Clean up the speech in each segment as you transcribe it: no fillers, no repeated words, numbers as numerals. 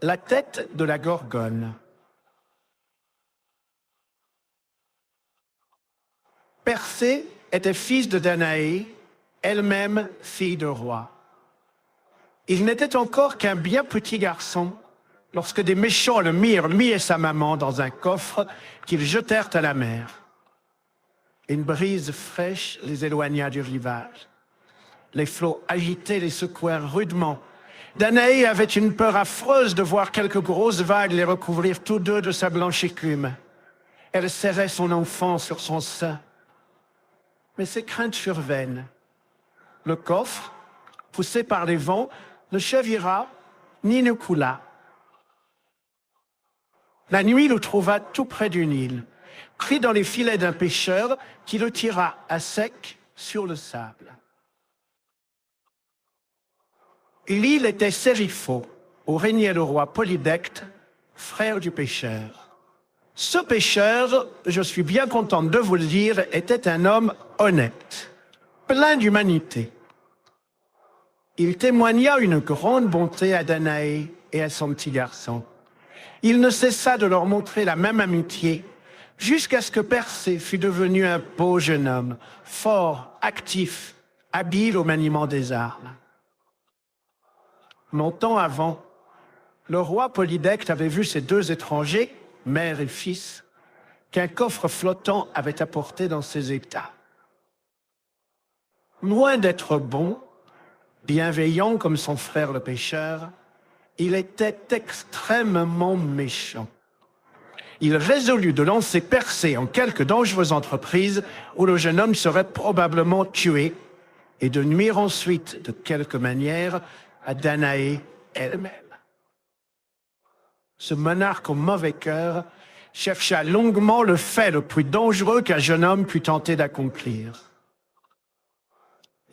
La tête de la Gorgone. Persée était fils de Danaé, elle-même fille de roi. Il n'était encore qu'un bien petit garçon lorsque des méchants le mirent, lui et sa maman, dans un coffre qu'ils jetèrent à la mer. Une brise fraîche les éloigna du rivage. Les flots agités les secouèrent rudement. Danaé avait une peur affreuse de voir quelques grosses vagues les recouvrir tous deux de sa blanche écume. Elle serrait son enfant sur son sein. Mais ses craintes furent vaines. Le coffre, poussé par les vents, ne chavira ni ne coula. La nuit le trouva tout près d'une île, pris dans les filets d'un pêcheur qui le tira à sec sur le sable. L'île était Séripho, où régnait le roi Polydecte, frère du pêcheur. Ce pêcheur, je suis bien contente de vous le dire, était un homme honnête, plein d'humanité. Il témoigna une grande bonté à Danaé et à son petit garçon. Il ne cessa de leur montrer la même amitié jusqu'à ce que Persée fût devenu un beau jeune homme, fort, actif, habile au maniement des armes. Longtemps avant, le roi Polydecte avait vu ces deux étrangers, mère et fils, qu'un coffre flottant avait apporté dans ses états. Loin d'être bon, bienveillant comme son frère le pêcheur, il était extrêmement méchant. Il résolut de lancer Persée en quelque dangereuse entreprise où le jeune homme serait probablement tué et de nuire ensuite, de quelque manière, à Danaé elle-même. Ce monarque au mauvais cœur chercha longuement le fait le plus dangereux qu'un jeune homme put tenter d'accomplir.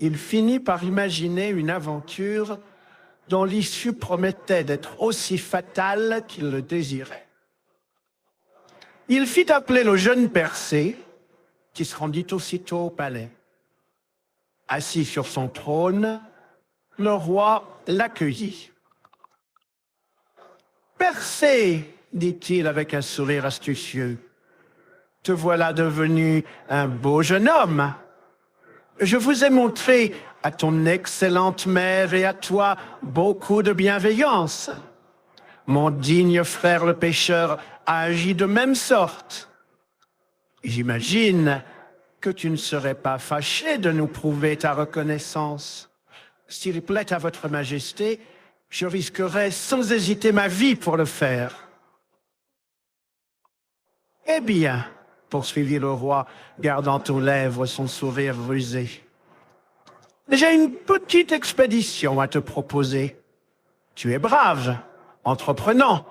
Il finit par imaginer une aventure dont l'issue promettait d'être aussi fatale qu'il le désirait. Il fit appeler le jeune Persée, qui se rendit aussitôt au palais. Assis sur son trône, le roi l'accueillit. « Persée, dit-il avec un sourire astucieux, te voilà devenu un beau jeune homme. Je vous ai montré à ton excellente mère et à toi beaucoup de bienveillance. Mon digne frère le pêcheur a agi de même sorte. J'imagine que tu ne serais pas fâché de nous prouver ta reconnaissance. S'il plaît à votre majesté, je risquerai sans hésiter ma vie pour le faire. » « Eh bien, poursuivit le roi, gardant aux lèvres son sourire rusé, j'ai une petite expédition à te proposer. Tu es brave, entreprenant.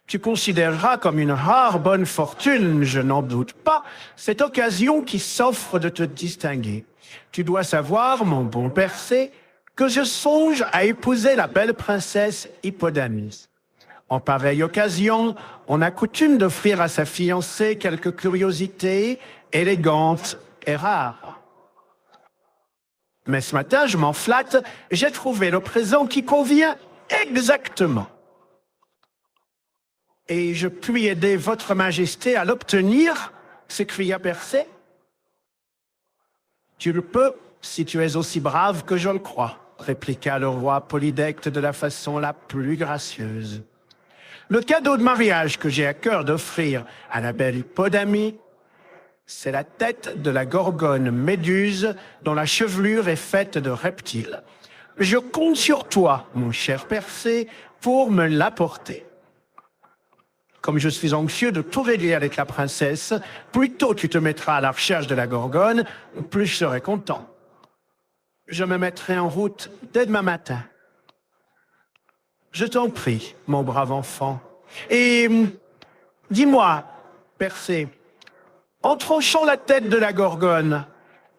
Tu considéreras comme une rare bonne fortune, je n'en doute pas, cette occasion qui s'offre de te distinguer. Tu dois savoir, mon bon Persée, que je songe à épouser la belle princesse Hippodamise. En pareille occasion, on a coutume d'offrir à sa fiancée quelques curiosités élégantes et rares. Mais ce matin, je m'en flatte, j'ai trouvé le présent qui convient exactement. « Et je puis aider votre majesté à l'obtenir ?» s'écria Persée. « Tu le peux, si tu es aussi brave que je le crois, » répliqua le roi Polydecte de la façon la plus gracieuse. « Le cadeau de mariage que j'ai à cœur d'offrir à la belle Hippodamie, c'est la tête de la Gorgone Méduse dont la chevelure est faite de reptiles. Je compte sur toi, mon cher Persée, pour me l'apporter. Comme je suis anxieux de tout régler avec la princesse, plus tôt tu te mettras à la recherche de la Gorgone, plus je serai content. Je me mettrai en route dès demain matin. Je t'en prie, mon brave enfant. Et dis-moi, Persée, en tranchant la tête de la Gorgone,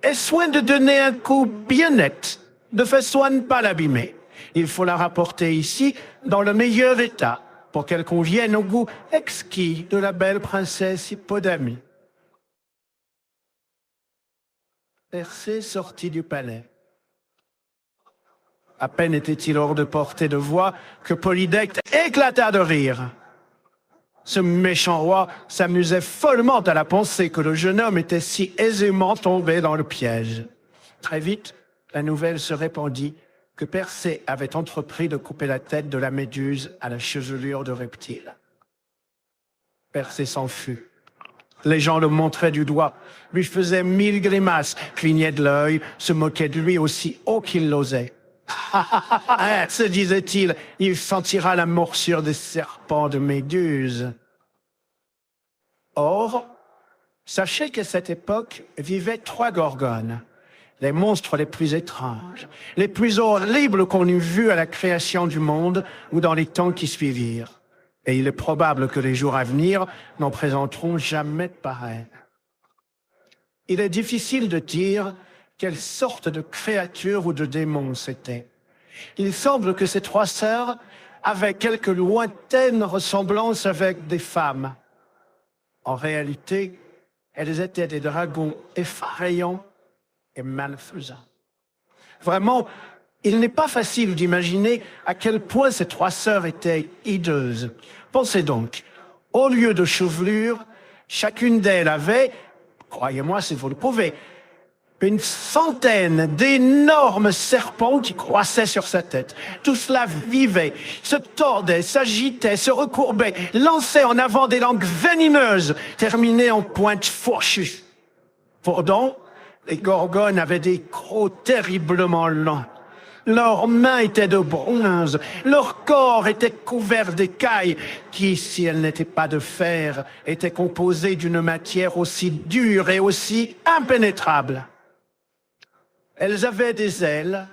aie soin de donner un coup bien net, de façon à ne pas l'abîmer. Il faut la rapporter ici dans le meilleur état, pour qu'elle convienne au goût exquis de la belle princesse Hippodamie. » Persée sortit du palais. À peine était-il hors de portée de voix que Polydecte éclata de rire. Ce méchant roi s'amusait follement à la pensée que le jeune homme était si aisément tombé dans le piège. Très vite, la nouvelle se répandit que Persée avait entrepris de couper la tête de la méduse à la chevelure de reptile. Persée s'enfuit. Les gens le montraient du doigt, lui faisaient 1000 grimaces, clignaient de l'œil, se moquaient de lui aussi haut qu'il l'osait. Se disait-il, il sentira la morsure des serpents de Méduse. Or, sachez qu'à cette époque vivaient 3 gorgones, les monstres les plus étranges, les plus horribles qu'on eût vus à la création du monde ou dans les temps qui suivirent. Et il est probable que les jours à venir n'en présenteront jamais de pareils. Il est difficile de dire quelle sorte de créature ou de démon c'était. Il semble que ces 3 sœurs avaient quelques lointaines ressemblances avec des femmes. En réalité, elles étaient des dragons effrayants et malfaisants. Vraiment, il n'est pas facile d'imaginer à quel point ces 3 sœurs étaient hideuses. Pensez donc, au lieu de chevelure, chacune d'elles avait, croyez-moi si vous le pouvez, une centaine d'énormes serpents qui croissaient sur sa tête. Tout cela vivait, se tordait, s'agitait, se recourbait, lançait en avant des langues venimeuses, terminées en pointes fourchues. Pourtant, les gorgones avaient des crocs terriblement lents. Leurs mains étaient de bronze, leur corps était couvert d'écailles qui, si elles n'étaient pas de fer, étaient composées d'une matière aussi dure et aussi impénétrable. Elles avaient des ailes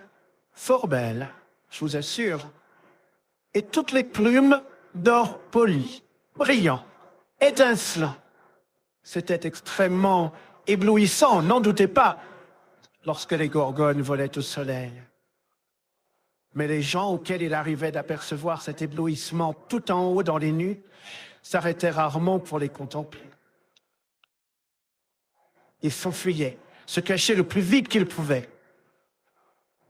fort belles, je vous assure, et toutes les plumes d'or poli, brillant, étincelant. C'était extrêmement éblouissant, n'en doutez pas, lorsque les gorgones volaient au soleil. Mais les gens auxquels il arrivait d'apercevoir cet éblouissement tout en haut dans les nues s'arrêtaient rarement pour les contempler. Ils s'enfuyaient, se cachaient le plus vite qu'ils pouvaient.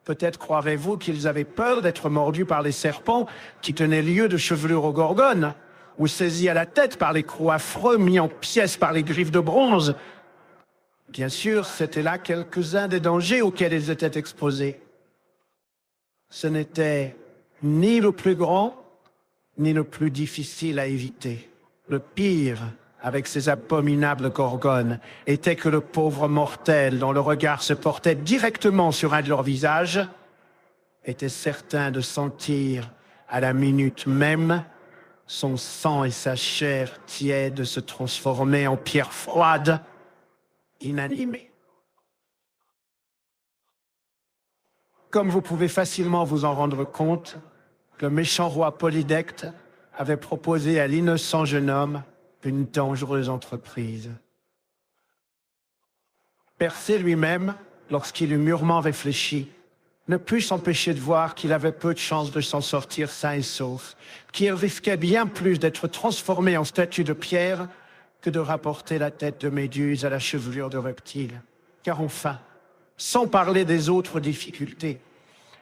Peut-être croirez-vous qu'ils avaient peur d'être mordus par les serpents qui tenaient lieu de chevelure aux gorgones, ou saisis à la tête par les crocs affreux mis en pièces par les griffes de bronze. Bien sûr, c'étaient là quelques-uns des dangers auxquels ils étaient exposés. Ce n'était ni le plus grand, ni le plus difficile à éviter. Le pire, avec ces abominables gorgones, était que le pauvre mortel, dont le regard se portait directement sur un de leurs visages, était certain de sentir, à la minute même, son sang et sa chair tiède se transformer en pierre froide, inanimée. Comme vous pouvez facilement vous en rendre compte, le méchant roi Polydecte avait proposé à l'innocent jeune homme une dangereuse entreprise. Persée lui-même, lorsqu'il eut mûrement réfléchi, ne put s'empêcher de voir qu'il avait peu de chances de s'en sortir sain et sauf, qu'il risquait bien plus d'être transformé en statue de pierre que de rapporter la tête de Méduse à la chevelure de reptile. Car enfin, sans parler des autres difficultés,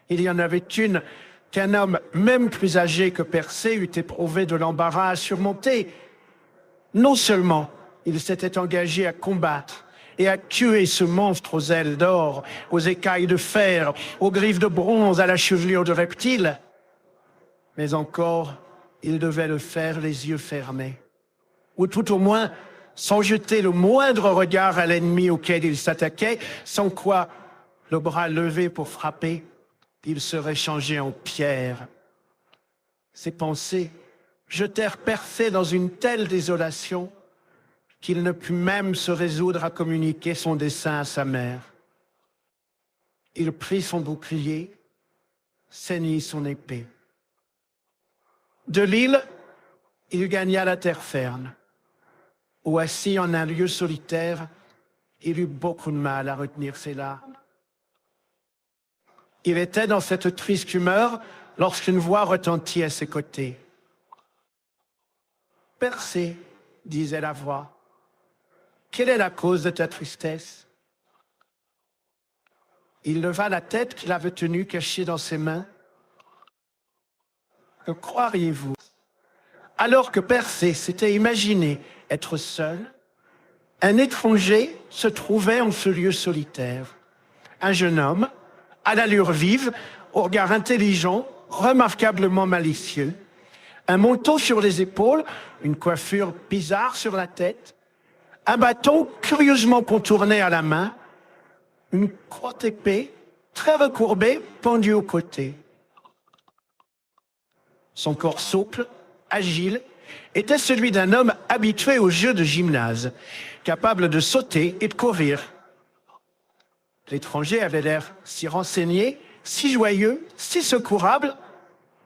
il y en avait une qu'un homme même plus âgé que Persée eût éprouvé de l'embarras à surmonter. Non seulement il s'était engagé à combattre et à tuer ce monstre aux ailes d'or, aux écailles de fer, aux griffes de bronze, à la chevelure de reptile, mais encore il devait le faire les yeux fermés, ou tout au moins sans jeter le moindre regard à l'ennemi auquel il s'attaquait, sans quoi, le bras levé pour frapper, il serait changé en pierre. Ces pensées jetèrent Persée dans une telle désolation qu'il ne put même se résoudre à communiquer son dessein à sa mère. Il prit son bouclier, ceignit son épée. De l'île, il gagna la terre ferme, où, assis en un lieu solitaire, il eut beaucoup de mal à retenir ses larmes. Il était dans cette triste humeur lorsqu'une voix retentit à ses côtés. « Persée, disait la voix, quelle est la cause de ta tristesse ?» Il leva la tête qu'il avait tenue cachée dans ses mains. « Que croiriez-vous » Alors que Persée s'était imaginé être seul, un étranger se trouvait en ce lieu solitaire. Un jeune homme, à l'allure vive, au regard intelligent, remarquablement malicieux, un manteau sur les épaules, une coiffure bizarre sur la tête, un bâton curieusement contourné à la main, une courte épée très recourbée pendue au côté. Son corps souple, agile, était celui d'un homme habitué aux jeux de gymnase, capable de sauter et de courir. L'étranger avait l'air si renseigné, si joyeux, si secourable,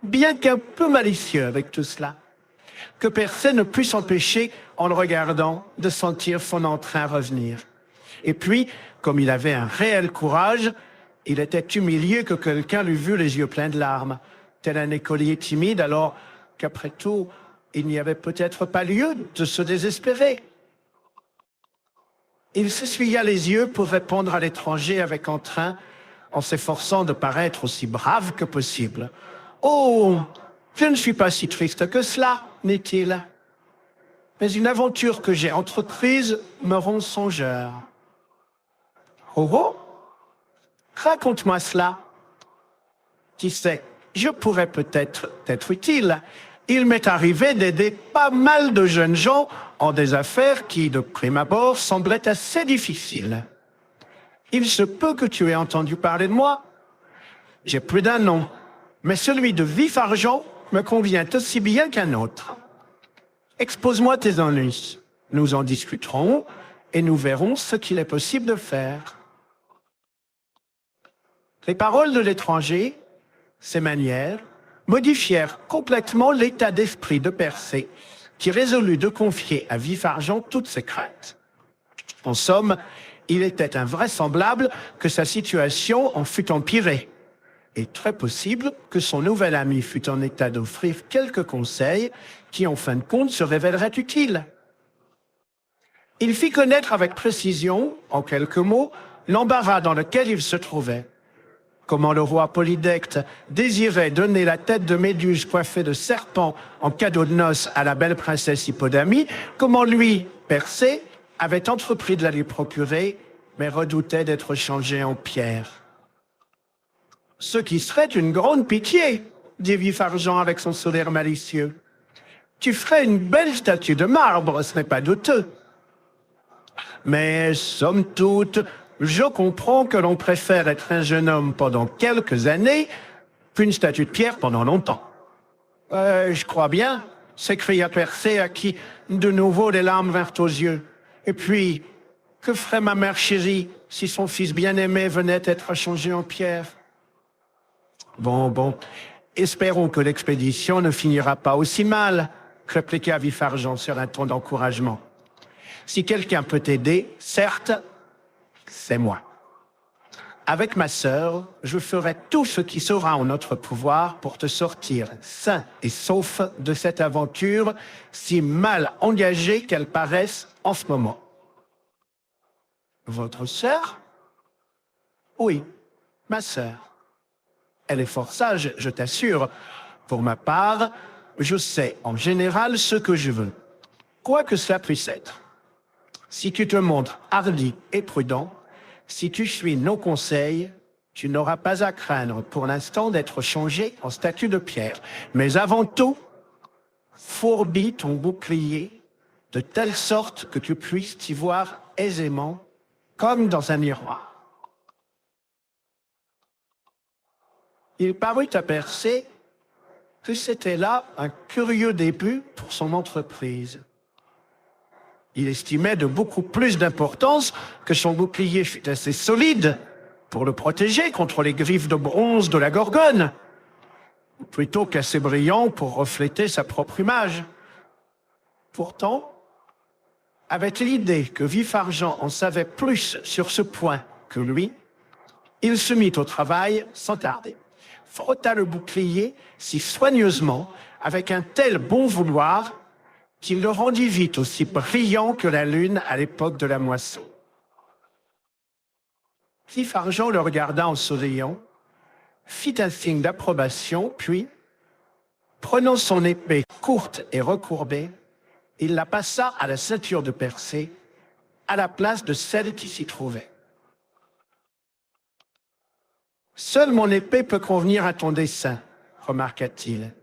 bien qu'un peu malicieux avec tout cela, que Persée ne put s'empêcher, en le regardant, de sentir son entrain revenir. Et puis, comme il avait un réel courage, il était humilié que quelqu'un lui vût les yeux pleins de larmes, tel un écolier timide, alors qu'après tout, il n'y avait peut-être pas lieu de se désespérer. Il s'essuya les yeux pour répondre à l'étranger avec entrain, en s'efforçant de paraître aussi brave que possible. « Oh, je ne suis pas si triste que cela, dit-il. Mais une aventure que j'ai entreprise me rend songeur. »« Oh, oh, raconte-moi cela. » »« Tu sais, je pourrais peut-être t'être utile. Il m'est arrivé d'aider pas mal de jeunes gens en des affaires qui, de prime abord, semblaient assez difficiles. Il se peut que tu aies entendu parler de moi. J'ai plus d'un nom, mais celui de Vif-Argent me convient aussi bien qu'un autre. Expose-moi tes ennuis. Nous en discuterons et nous verrons ce qu'il est possible de faire. Les paroles de l'étranger, ses manières, modifièrent complètement l'état d'esprit de Persée, qui résolut de confier à Vif-Argent toutes ses craintes. En somme, il était invraisemblable que sa situation en fût empirée, et très possible que son nouvel ami fût en état d'offrir quelques conseils qui, en fin de compte, se révéleraient utiles. Il fit connaître avec précision, en quelques mots, l'embarras dans lequel il se trouvait. Comment le roi Polydecte désirait donner la tête de Méduse coiffée de serpent en cadeau de noces à la belle princesse Hippodamie, comment lui, Persée, avait entrepris de la lui procurer, mais redoutait d'être changé en pierre. « Ce qui serait une grande pitié, dit Vif-Argent avec son sourire malicieux. Tu ferais une belle statue de marbre, ce n'est pas douteux. Mais, somme toute, je comprends que l'on préfère être un jeune homme pendant quelques années qu'une statue de pierre pendant longtemps. Je crois bien, s'écria Persée à qui, de nouveau, les larmes vinrent aux yeux. Et puis, que ferait ma mère chérie si son fils bien-aimé venait être changé en pierre? Bon, espérons que l'expédition ne finira pas aussi mal, répliqua Vif-Argent sur un ton d'encouragement. Si quelqu'un peut t'aider, certes, c'est moi. Avec ma sœur, je ferai tout ce qui sera en notre pouvoir pour te sortir sain et sauf de cette aventure si mal engagée qu'elle paraisse en ce moment. Votre sœur? Oui, ma sœur. Elle est fort sage, je t'assure. Pour ma part, je sais en général ce que je veux, quoi que cela puisse être. Si tu te montres hardi et prudent, si tu suis nos conseils, tu n'auras pas à craindre pour l'instant d'être changé en statue de pierre. Mais avant tout, fourbis ton bouclier de telle sorte que tu puisses t'y voir aisément, comme dans un miroir. Il parut à Persée que c'était là un curieux début pour son entreprise. Il estimait de beaucoup plus d'importance que son bouclier fût assez solide pour le protéger contre les griffes de bronze de la Gorgone, plutôt qu'assez brillant pour refléter sa propre image. Pourtant, avec l'idée que Vif-Argent en savait plus sur ce point que lui, il se mit au travail sans tarder, frotta le bouclier si soigneusement, avec un tel bon vouloir, qu'il le rendit vite aussi brillant que la lune à l'époque de la moisson. Vif-Argent le regarda en souriant, fit un signe d'approbation, puis, Prenant son épée courte et recourbée, il la passa à la ceinture de Persée, à la place de celle qui s'y trouvait. « Seule mon épée peut convenir à ton dessein, remarqua-t-il.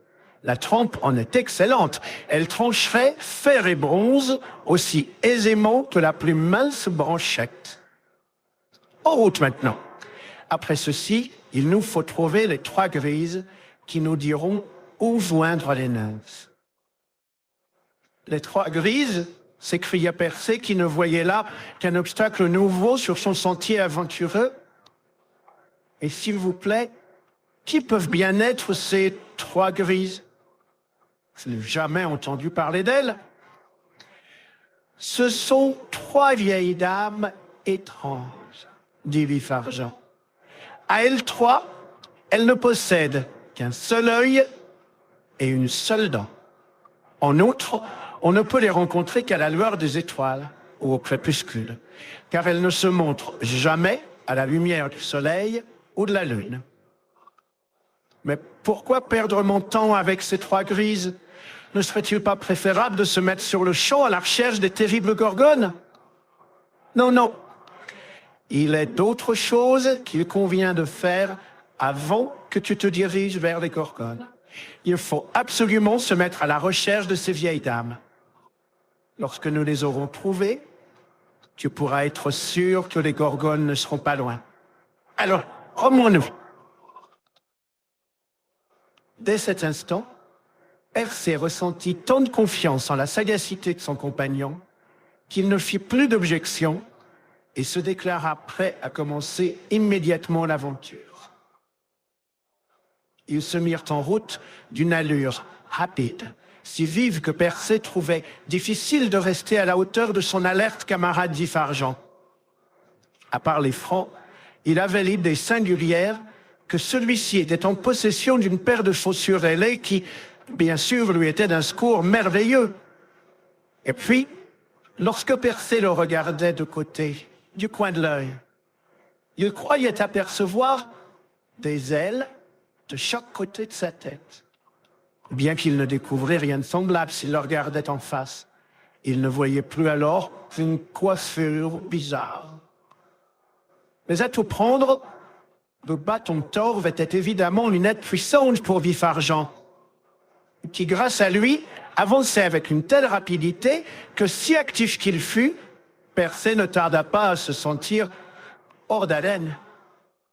La trempe en est excellente. Elle trancherait fer et bronze aussi aisément que la plus mince branchette. En route maintenant. Après ceci, il nous faut trouver les 3 grises qui nous diront où joindre les nymphes. » Les 3 grises, s'écria Persée qui ne voyait là qu'un obstacle nouveau sur son sentier aventureux. Et s'il vous plaît, qui peuvent bien être ces 3 grises? Je n'ai jamais entendu parler d'elles. Ce sont 3 vieilles dames étranges, dit Vif-Argent. À elles 3, elles ne possèdent qu'un seul œil et une seule dent. En outre, on ne peut les rencontrer qu'à la lueur des étoiles ou au crépuscule, car elles ne se montrent jamais à la lumière du soleil ou de la lune. Mais pourquoi perdre mon temps avec ces 3 grises? Ne serait-il pas préférable de se mettre sur le champ à la recherche des terribles gorgones? Non, non. Il est d'autres choses qu'il convient de faire avant que tu te diriges vers les gorgones. Il faut absolument se mettre à la recherche de ces vieilles dames. Lorsque nous les aurons trouvées, tu pourras être sûr que les gorgones ne seront pas loin. Alors, remonons-nous. Dès cet instant, Persée ressentit tant de confiance en la sagacité de son compagnon qu'il ne fit plus d'objection et se déclara prêt à commencer immédiatement l'aventure. Ils se mirent en route d'une allure rapide, si vive que Persée trouvait difficile de rester à la hauteur de son alerte camarade Vif-Argent. À part les francs, il avait l'idée singulière que celui-ci était en possession d'une paire de chaussures ailées qui, bien sûr, lui était d'un secours merveilleux. Et puis, lorsque Persée le regardait de côté, du coin de l'œil, il croyait apercevoir des ailes de chaque côté de sa tête. Bien qu'il ne découvrait rien de semblable s'il le regardait en face, il ne voyait plus alors qu'une coiffure bizarre. Mais à tout prendre, le bâton de Torve était évidemment une aide puissante pour Vif-Argent, qui, grâce à lui, avançait avec une telle rapidité que, si actif qu'il fût, Persée ne tarda pas à se sentir hors d'haleine.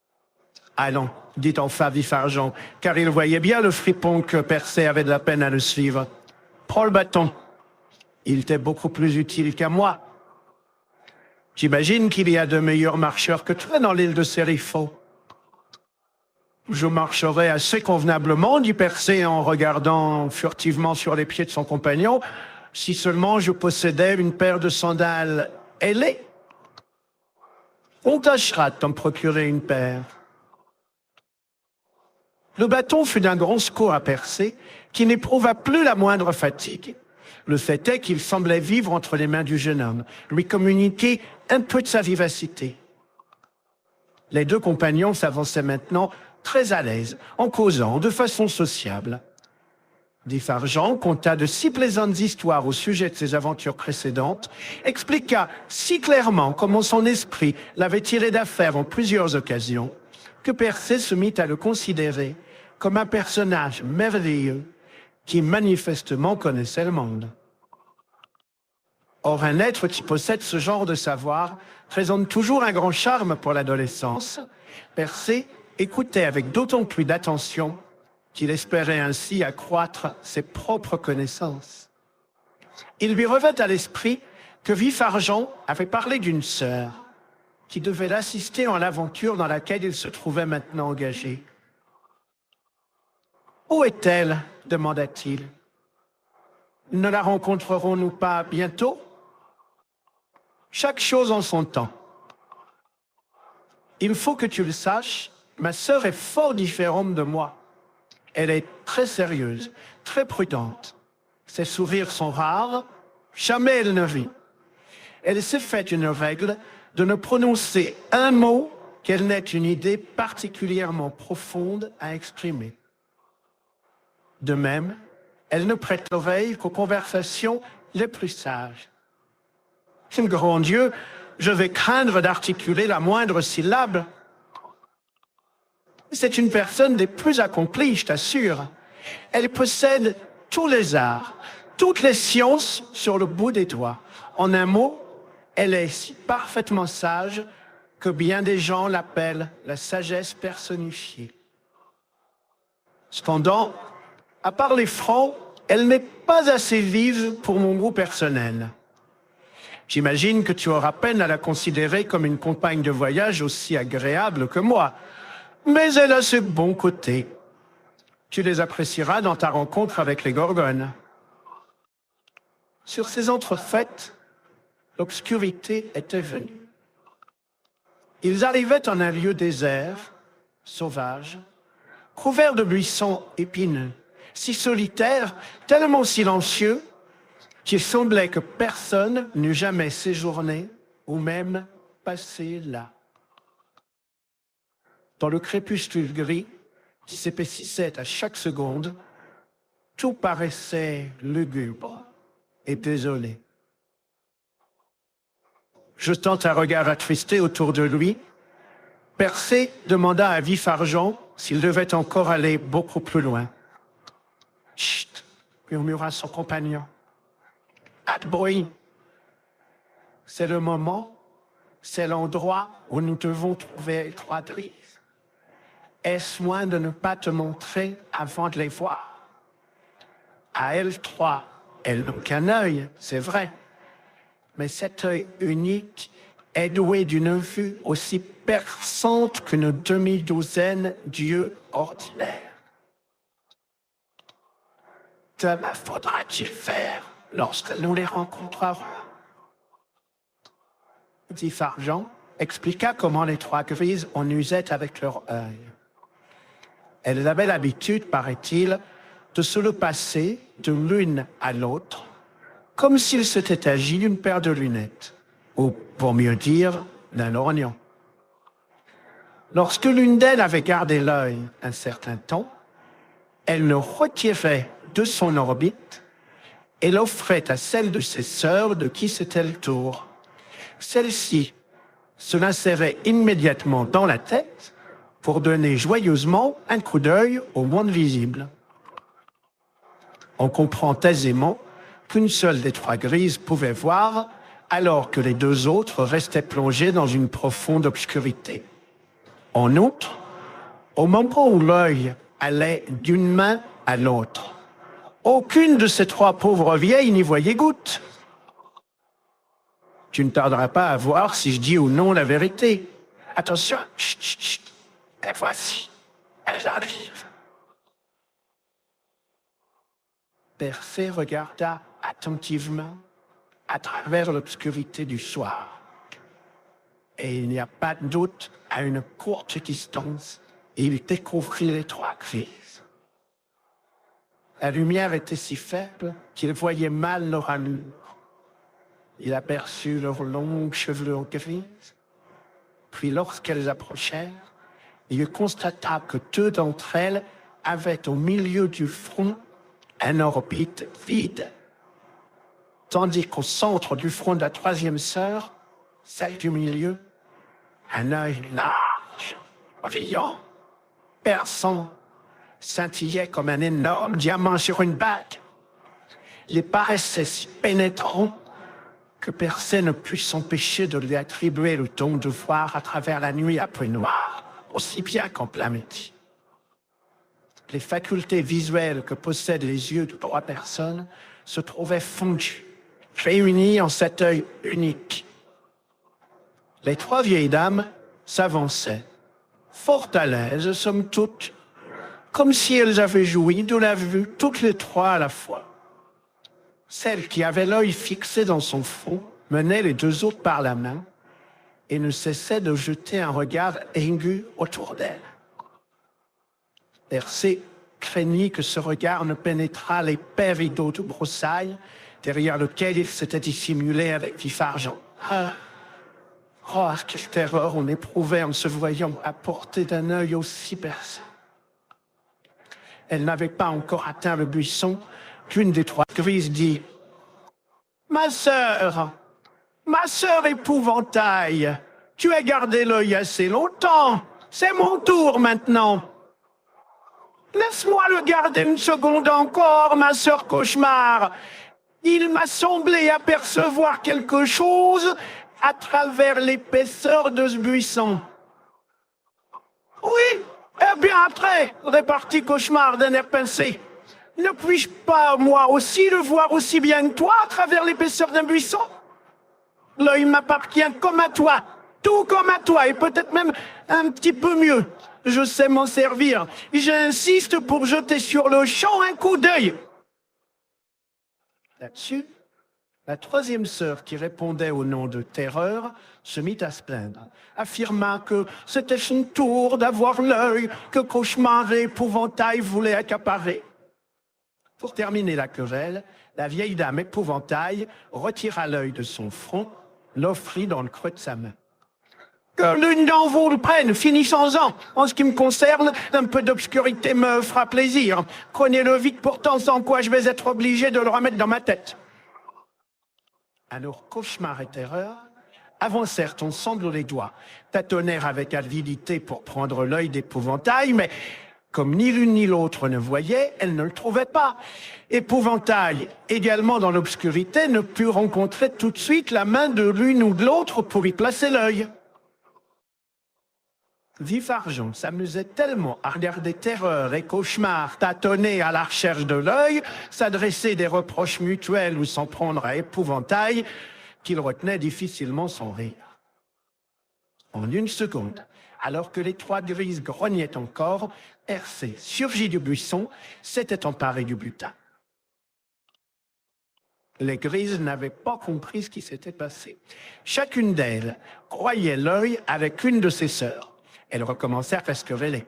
« Allons, » dit enfin Vif-Argent, car il voyait bien le fripon que Persée avait de la peine à le suivre. « Prends le bâton. Il t'est beaucoup plus utile qu'à moi. J'imagine qu'il y a de meilleurs marcheurs que toi dans l'île de Sérifo. » « Je marcherai assez convenablement, dit Persée en regardant furtivement sur les pieds de son compagnon, si seulement je possédais une paire de sandales ailées. On tâchera de t'en procurer une paire. » Le bâton fut d'un grand secours à Persée, qui n'éprouva plus la moindre fatigue. Le fait est qu'il semblait vivre entre les mains du jeune homme, lui communiquer un peu de sa vivacité. Les 2 compagnons s'avançaient maintenant très à l'aise, en causant de façon sociable. Vif-Argent conta de si plaisantes histoires au sujet de ses aventures précédentes, expliqua si clairement comment son esprit l'avait tiré d'affaire en plusieurs occasions, que Persée se mit à le considérer comme un personnage merveilleux qui manifestement connaissait le monde. Or, un être qui possède ce genre de savoir présente toujours un grand charme pour l'adolescence. Persée écoutait avec d'autant plus d'attention qu'il espérait ainsi accroître ses propres connaissances. Il lui revint à l'esprit que Vif-Argent avait parlé d'une sœur qui devait l'assister en l'aventure dans laquelle il se trouvait maintenant engagé. « Où est-elle » demanda-t-il. « Ne la rencontrerons-nous pas bientôt ?»« Chaque chose en son temps. Il faut que tu le saches, ma sœur est fort différente de moi. Elle est très sérieuse, très prudente. Ses sourires sont rares, jamais elle ne rit. Elle s'est fait une règle de ne prononcer un mot qu'elle n'ait une idée particulièrement profonde à exprimer. De même, elle ne prête l'oreille qu'aux conversations les plus sages. Grand Dieu, je vais craindre d'articuler la moindre syllabe. C'est une personne des plus accomplies, je t'assure. Elle possède tous les arts, toutes les sciences sur le bout des doigts. En un mot, elle est si parfaitement sage que bien des gens l'appellent la sagesse personnifiée. Cependant, à part les francs, elle n'est pas assez vive pour mon goût personnel. J'imagine que tu auras peine à la considérer comme une compagne de voyage aussi agréable que moi. Mais elle a ses bons côtés. Tu les apprécieras dans ta rencontre avec les Gorgones. Sur ces entrefaites, l'obscurité était venue. Ils arrivaient en un lieu désert, sauvage, couvert de buissons épineux, si solitaire, tellement silencieux, qu'il semblait que personne n'eût jamais séjourné ou même passé là. Dans le crépuscule gris qui s'épaississait à chaque seconde, tout paraissait lugubre et désolé. Jetant un regard attristé autour de lui, Persée demanda à Vif-Argent s'il devait encore aller beaucoup plus loin. « Chut !» murmura son compagnon. « Pas de bruit. C'est le moment, c'est l'endroit où nous devons trouver les trois grises. Est-ce loin de ne pas te montrer avant de les voir? À elles trois, elles n'ont qu'un œil, c'est vrai. Mais cet œil unique est doué d'une vue aussi perçante qu'une demi-douzaine d'yeux ordinaires. Que me faudra-t-il faire lorsque nous les rencontrerons? Vif-Argent expliqua comment les trois grises en usaient avec leur œil. Elles avaient l'habitude, paraît-il, de se le passer de l'une à l'autre, comme s'il s'était agi d'une paire de lunettes, ou, pour mieux dire, d'un lorgnon. Lorsque l'une d'elles avait gardé l'œil un certain temps, elle le retirait de son orbite et l'offrait à celle de ses sœurs de qui c'était le tour. Celle-ci se l'insérait immédiatement dans la tête pour donner joyeusement un coup d'œil au monde visible. On comprend aisément qu'une seule des trois grises pouvait voir, alors que les deux autres restaient plongés dans une profonde obscurité. En outre, au moment où l'œil allait d'une main à l'autre, aucune de ces trois pauvres vieilles n'y voyait goutte. Tu ne tarderas pas à voir si je dis ou non la vérité. Attention, chut, chut, chut. Et voici, elles arrivent. Persée regarda attentivement à travers l'obscurité du soir. Et il n'y a pas de doute, à une courte distance, il découvrit les trois grises. La lumière était si faible qu'il voyait mal leur allure. Il aperçut leurs longues chevelures grises. Puis lorsqu'elles approchèrent, il constata que deux d'entre elles avaient au milieu du front un orbite vide, tandis qu'au centre du front de la troisième sœur, celle du milieu, un œil large, brillant, perçant, scintillait comme un énorme diamant sur une bague. Il paraissait si pénétrant que personne ne put s'empêcher de lui attribuer le don de voir à travers la nuit à peu noire, aussi bien qu'en plein midi. Les facultés visuelles que possèdent les yeux de trois personnes se trouvaient fondues, réunies en cet œil unique. Les trois vieilles dames s'avançaient, fort à l'aise, somme toute, comme si elles avaient joui de la vue toutes les trois à la fois. Celle qui avait l'œil fixé dans son front menait les deux autres par la main et ne cessait de jeter un regard aigu autour d'elle. Persée craignit que ce regard ne pénétrât l'épais rideau de broussailles derrière lequel il s'était dissimulé avec Vif-Argent. Oh, quelle terreur on éprouvait en se voyant à portée d'un œil aussi perçant. Elle n'avait pas encore atteint le buisson qu'une des trois grises dit « ma sœur épouvantail, tu as gardé l'œil assez longtemps, c'est mon tour maintenant. Laisse-moi le garder une seconde encore, ma sœur cauchemar. Il m'a semblé apercevoir quelque chose à travers l'épaisseur de ce buisson. » « Oui, eh bien après, répartit Cauchemar d'un air pincé. Ne puis-je pas, moi aussi, le voir aussi bien que toi à travers l'épaisseur d'un buisson? L'œil m'appartient comme à toi, tout comme à toi, et peut-être même un petit peu mieux. Je sais m'en servir. J'insiste pour jeter sur le champ un coup d'œil. » Là-dessus, la troisième sœur, qui répondait au nom de Terreur, se mit à se plaindre, affirma que c'était son tour d'avoir l'œil que Cauchemar et Épouvantail voulaient accaparer. Pour terminer la querelle, la vieille dame Épouvantail retira l'œil de son front, l'offrit dans le creux de sa main. « Que l'une d'en vous le prenne, finissons-en. En ce qui me concerne, un peu d'obscurité me fera plaisir. Prenez-le vite pourtant, sans quoi je vais être obligé de le remettre dans ma tête. » Alors Cauchemar et Terreur avancèrent ensemble les doigts, tâtonnèrent avec avidité pour prendre l'œil d'Épouvantail, mais comme ni l'une ni l'autre ne voyaient, elles ne le trouvaient pas. Épouvantail, également dans l'obscurité, ne put rencontrer tout de suite la main de l'une ou de l'autre pour y placer l'œil. Vif-Argent s'amusait tellement à regarder Terreur et Cauchemar tâtonner à la recherche de l'œil, s'adresser des reproches mutuels ou s'en prendre à Épouvantail, qu'il retenait difficilement son rire. En une seconde, alors que les trois grises grognaient encore, Persée surgit du buisson, s'était emparé du butin. Les grises n'avaient pas compris ce qui s'était passé. Chacune d'elles croyait l'œil avec une de ses sœurs. Elles recommencèrent à se quereller.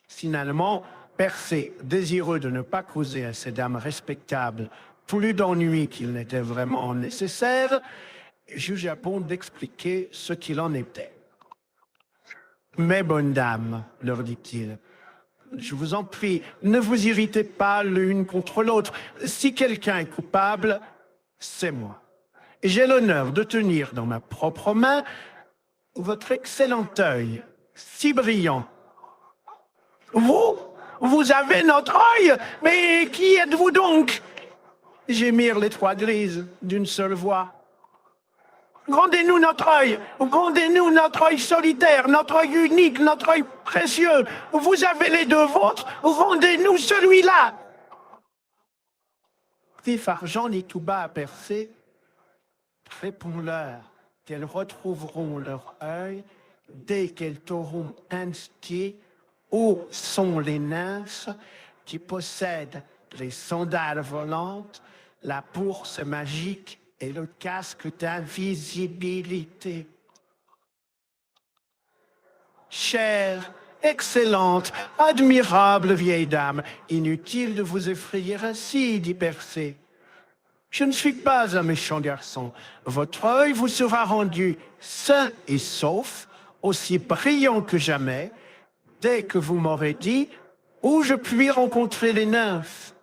Finalement, Persée, désireux de ne pas causer à ces dames respectables plus d'ennuis qu'il n'était vraiment nécessaire, jugea bon d'expliquer ce qu'il en était. « Mes bonnes dames, leur dit-il, je vous en prie, ne vous irritez pas l'une contre l'autre. Si quelqu'un est coupable, c'est moi. J'ai l'honneur de tenir dans ma propre main votre excellent œil, si brillant. »« Vous avez notre œil? Mais qui êtes-vous donc ?» gémirent les trois grises d'une seule voix. « Rendez-nous notre œil solitaire, notre œil unique, notre œil précieux. Vous avez les deux vôtres, rendez-nous celui-là. » Vif-Argent dit tout bas à Persée, « Réponds-leur qu'elles retrouveront leur œil dès qu'elles t'auront indiqué où sont les nymphes qui possèdent les sandales volantes, la bourse magique et le casque d'invisibilité. » Chère, excellente, admirable vieille dame, inutile de vous effrayer ainsi, dit Persée. Je ne suis pas un méchant garçon. Votre œil vous sera rendu sain et sauf, aussi brillant que jamais, dès que vous m'aurez dit où je puis rencontrer les nymphes.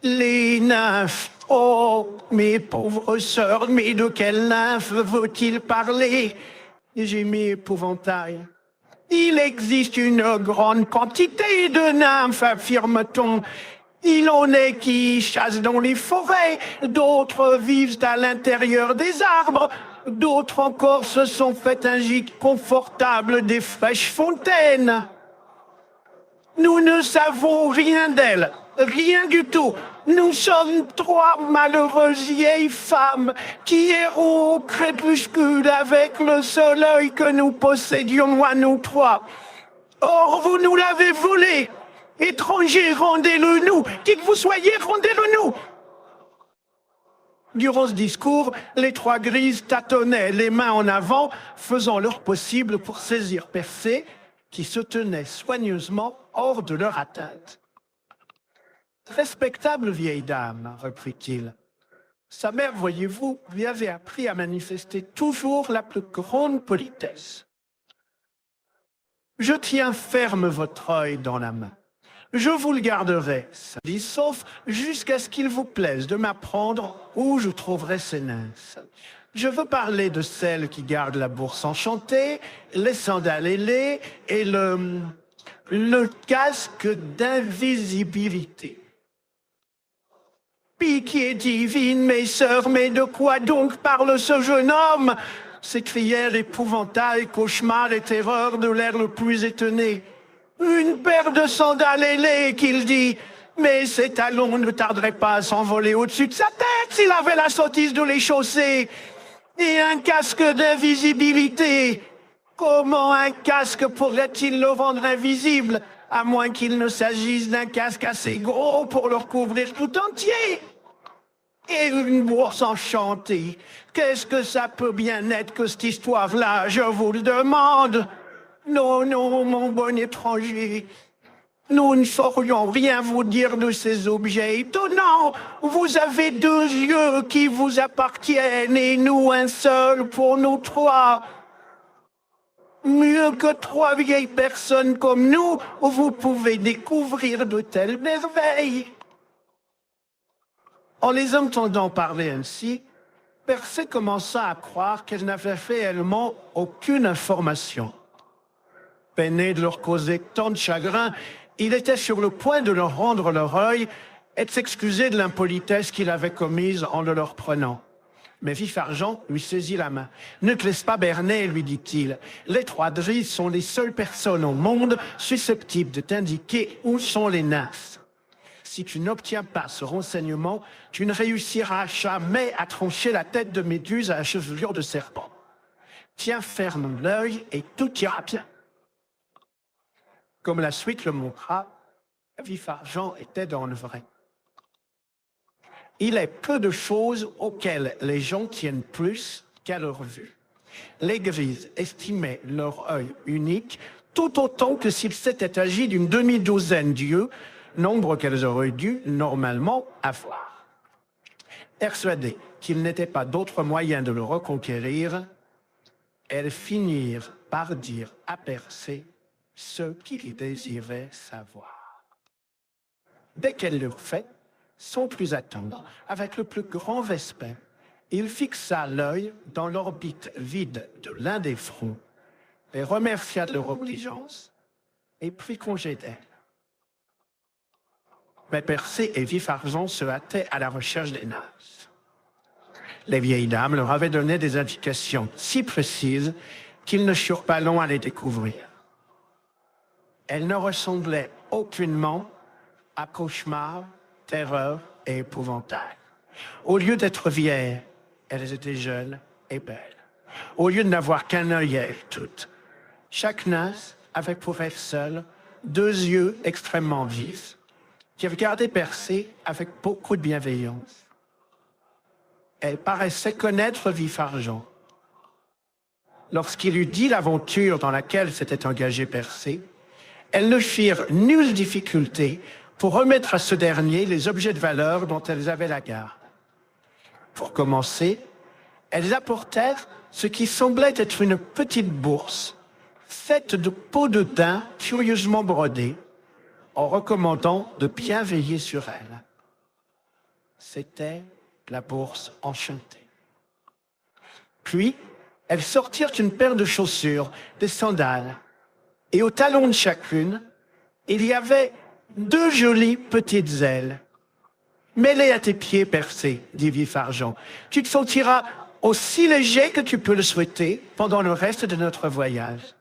Les nymphes, oh, mes pauvres sœurs, mais de quelles nymphes veut-il parler? Gémit Épouvantail. Il existe une grande quantité de nymphes, affirme-t-on. Il en est qui chassent dans les forêts, d'autres vivent à l'intérieur des arbres, d'autres encore se sont fait un gîte confortable des fraîches fontaines. Nous ne savons rien d'elles, rien du tout. Nous sommes trois malheureuses vieilles femmes qui errons au crépuscule avec le seul œil que nous possédions à nous trois. Or, vous nous l'avez volé. Étrangers, rendez-le nous. Qui que vous soyez, rendez-le nous. Durant ce discours, les trois grises tâtonnaient les mains en avant, faisant leur possible pour saisir Persée, qui se tenait soigneusement hors de leur atteinte. « Respectable vieille dame, reprit-il, sa mère, voyez-vous, lui avait appris à manifester toujours la plus grande politesse. Je tiens ferme votre œil dans la main. Je vous le garderai, sauf jusqu'à ce qu'il vous plaise de m'apprendre où je trouverai ces nymphes. Je veux parler de celles qui gardent la bourse enchantée, les sandales ailées et le casque d'invisibilité. Pitié divine, mes sœurs, mais de quoi donc parle ce jeune homme? S'écrièrent l'épouvantail, cauchemar et terreur de l'air le plus étonné. Une paire de sandales ailées, qu'il dit. Mais ses talons ne tarderaient pas à s'envoler au-dessus de sa tête s'il avait la sottise de les chausser. Et un casque d'invisibilité. Comment un casque pourrait-il le rendre invisible, à moins qu'il ne s'agisse d'un casque assez gros pour le recouvrir tout entier? Et une bourse enchantée. Qu'est-ce que ça peut bien être que cette histoire-là, je vous le demande? Non, non, mon bon étranger. Nous ne saurions rien vous dire de ces objets étonnants. Vous avez 2 yeux qui vous appartiennent et nous un seul pour nous 3. Mieux que 3 vieilles personnes comme nous, vous pouvez découvrir de telles merveilles. En les entendant parler ainsi, Persée commença à croire qu'elle n'avait réellement aucune information. Peiné de leur causer tant de chagrin, il était sur le point de leur rendre leur œil et de s'excuser de l'impolitesse qu'il avait commise en le leur prenant. Mais Vif-Argent lui saisit la main. « Ne te laisse pas berner, lui dit-il. Les 3 Drizzt sont les seules personnes au monde susceptibles de t'indiquer où sont les nymphes. Si tu n'obtiens pas ce renseignement, tu ne réussiras jamais à trancher la tête de Méduse à la chevelure de serpent. Tiens ferme l'œil et tout ira bien. » Comme la suite le montra, Vif-Argent était dans le vrai. Il est peu de choses auxquelles les gens tiennent plus qu'à leur vue. Les Grises estimaient leur œil unique tout autant que s'il s'était agi d'une demi-douzaine d'yeux, nombre qu'elles auraient dû normalement avoir. Persuadées qu'il n'était pas d'autre moyen de le reconquérir, elles finirent par dire à Persée ce qu'il désirait savoir. Dès qu'elle l'eurent fait, sans plus attendre, avec le plus grand respect, il fixa l'œil dans l'orbite vide de l'un des fronts, les remercia de leur obligeance et prit congé d'elle. Mais Persée et Vif-Argent se hâtaient à la recherche des nymphes. Les vieilles dames leur avaient donné des indications si précises qu'ils ne furent pas longs à les découvrir. Elles ne ressemblaient aucunement à cauchemar, terreur et épouvantail. Au lieu d'être vieilles, elles étaient jeunes et belles. Au lieu de n'avoir qu'un œil à elles toutes, chaque nymphe avait pour elle seule 2 yeux extrêmement vifs qui regardaient Persée avec beaucoup de bienveillance. Elle paraissait connaître Vif-Argent. Lorsqu'il eut dit l'aventure dans laquelle s'était engagé Persée, elles ne firent nulle difficulté pour remettre à ce dernier les objets de valeur dont elles avaient la garde. Pour commencer, elles apportèrent ce qui semblait être une petite bourse, faite de peau de daim curieusement brodée, en recommandant de bien veiller sur elle. C'était la bourse enchantée. Puis, elles sortirent une paire de chaussures, des sandales, et au talon de chacune, il y avait 2 jolies petites ailes. « Mets-les à tes pieds, Persée, dit Vif-Argent. Tu te sentiras aussi léger que tu peux le souhaiter pendant le reste de notre voyage. »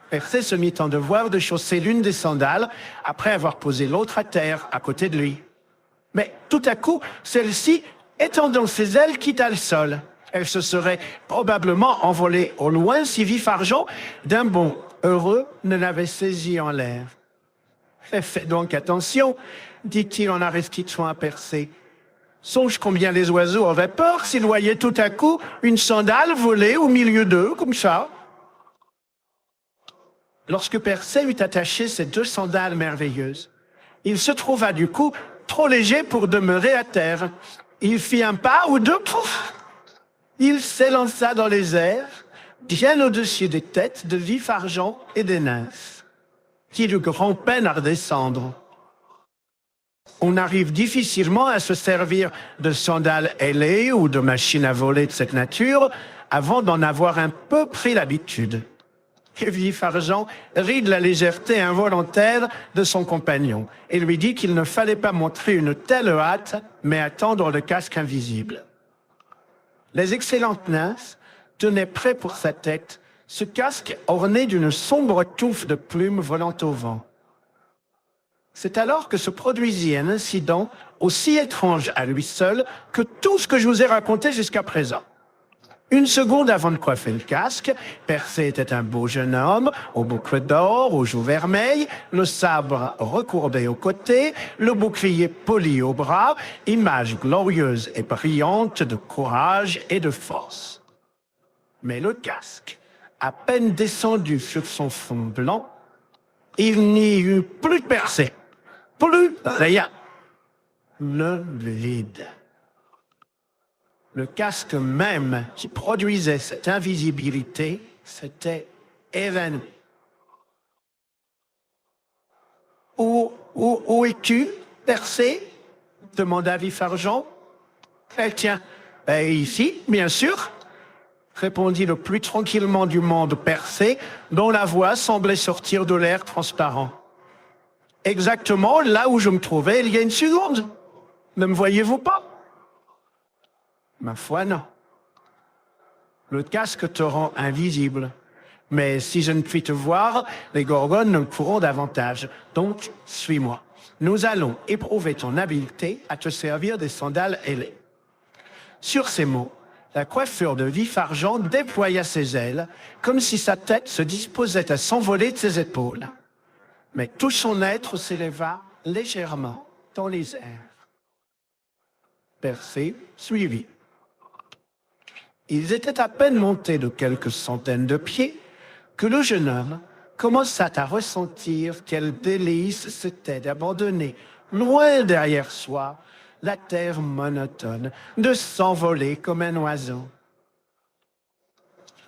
Persée se mit en devoir de chausser l'une des sandales après avoir posé l'autre à terre à côté de lui. Mais tout à coup, celle-ci, étendant ses ailes, quitta le sol. Elle se serait probablement envolée au loin si Vif-Argent, d'un bond heureux, ne l'avait saisie en l'air. « Fais donc attention, dit-il en restituant à Persée. Songe combien les oiseaux auraient peur s'ils voyaient tout à coup une sandale voler au milieu d'eux, comme ça. » Lorsque Persée eut attaché ces 2 sandales merveilleuses, il se trouva du coup trop léger pour demeurer à terre. Il fit un pas ou 2, pouf! Il s'élança dans les airs, bien au-dessus des têtes de vif argent et des nymphes, qui ont de grand peine à redescendre. On arrive difficilement à se servir de sandales ailées ou de machines à voler de cette nature avant d'en avoir un peu pris l'habitude. Et vif argent rit de la légèreté involontaire de son compagnon et lui dit qu'il ne fallait pas montrer une telle hâte, mais attendre le casque invisible. Les excellentes nymphes tenaient prêt pour sa tête ce casque orné d'une sombre touffe de plumes volant au vent. C'est alors que se produisit un incident aussi étrange à lui seul que tout ce que je vous ai raconté jusqu'à présent. Une seconde avant de coiffer le casque, Persée était un beau jeune homme, aux boucles d'or, aux joues vermeilles, le sabre recourbé au côté, le bouclier poli au bras, image glorieuse et brillante de courage et de force. Mais le casque, à peine descendu sur son fond blanc, il n'y eut plus de Persée, plus rien, le vide. Le casque même qui produisait cette invisibilité s'était évanoui. Où es-tu, Persée? Demanda Vif Argent. Eh tiens, ici, bien sûr, répondit le plus tranquillement du monde Persée, dont la voix semblait sortir de l'air transparent. Exactement là où je me trouvais il y a une seconde. Ne me voyez-vous pas? Ma foi, non. Le casque te rend invisible. Mais si je ne puis te voir, les gorgones ne pourront davantage. Donc, suis-moi. Nous allons éprouver ton habileté à te servir des sandales ailées. Sur ces mots, la coiffure de Vif Argent déploya ses ailes, comme si sa tête se disposait à s'envoler de ses épaules. Mais tout son être s'éleva légèrement dans les airs. Persée suivit. Ils étaient à peine montés de quelques centaines de pieds que le jeune homme commença à ressentir quel délice c'était d'abandonner, loin derrière soi, la terre monotone, de s'envoler comme un oiseau.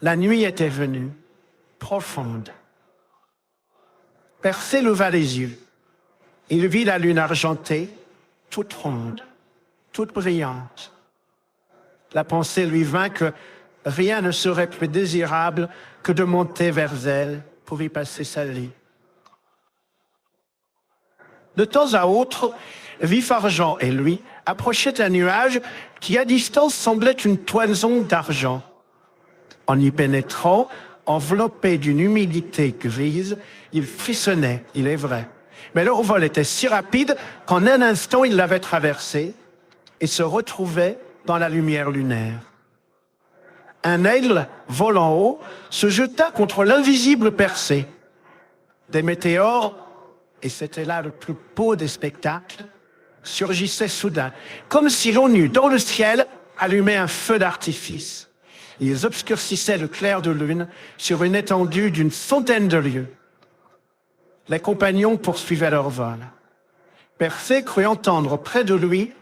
La nuit était venue, profonde. Persée leva les yeux. Il vit la lune argentée, toute ronde, toute brillante. La pensée lui vint que rien ne serait plus désirable que de monter vers elle pour y passer sa vie. De temps à autre, Vif Argent et lui approchaient un nuage qui, à distance, semblait une toison d'argent. En y pénétrant, enveloppé d'une humidité grise, il frissonnait, il est vrai. Mais leur vol était si rapide qu'en un instant, il l'avait traversé et se retrouvait dans la lumière lunaire. Un aigle, volant haut, se jeta contre l'invisible Persée. Des météores, et c'était là le plus beau des spectacles, surgissaient soudain, comme si l'on eût dans le ciel allumé un feu d'artifice. Ils obscurcissaient le clair de lune sur une étendue d'une centaine de lieues. Les compagnons poursuivaient leur vol. Persée crut entendre près de lui